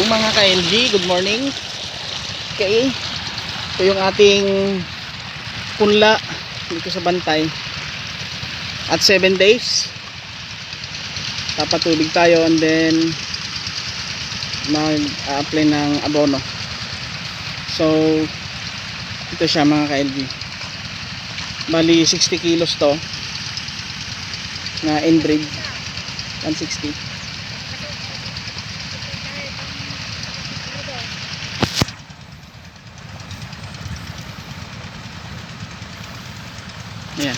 Hello mga ka-LG, good morning. Okay, ito yung ating punla dito sa Bantay. At 7 days papatubig tayo and then mag-apply ng abono. So ito siya mga ka-LG, bali 60 kilos to na inbreed, 160. Ayan.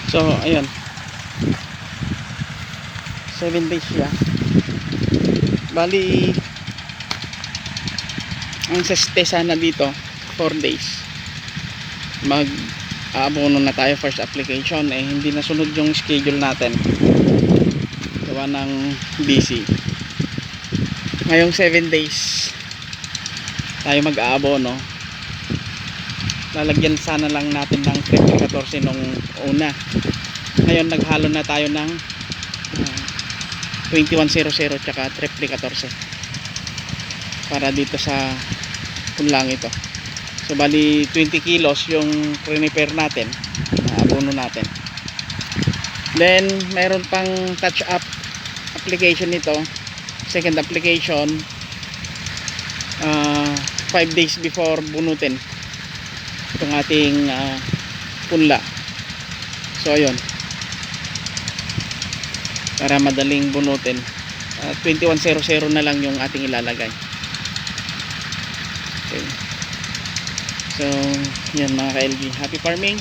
So ayun, 7 days siya. Bali ang seste sana dito 4 days. Mag aabono na tayo, first application. Hindi nasunod yung schedule natin, gawa ng busy. Ngayong 7 days tayo mag-aabono. Lalagyan sana lang natin ng triple 14 nung una. Ngayon naghalo na tayo ng 2100 tsaka triple 14 para dito sa punlang ito. So bali 20 kilos yung prepare natin, abono natin. Then mayroon pang touch up application nito, second application 5 days before bunutin itong ating punla. So ayun, para madaling bunutin, 2100 na lang yung ating ilalagay. Okay. So yan mga ka-LG, happy farming.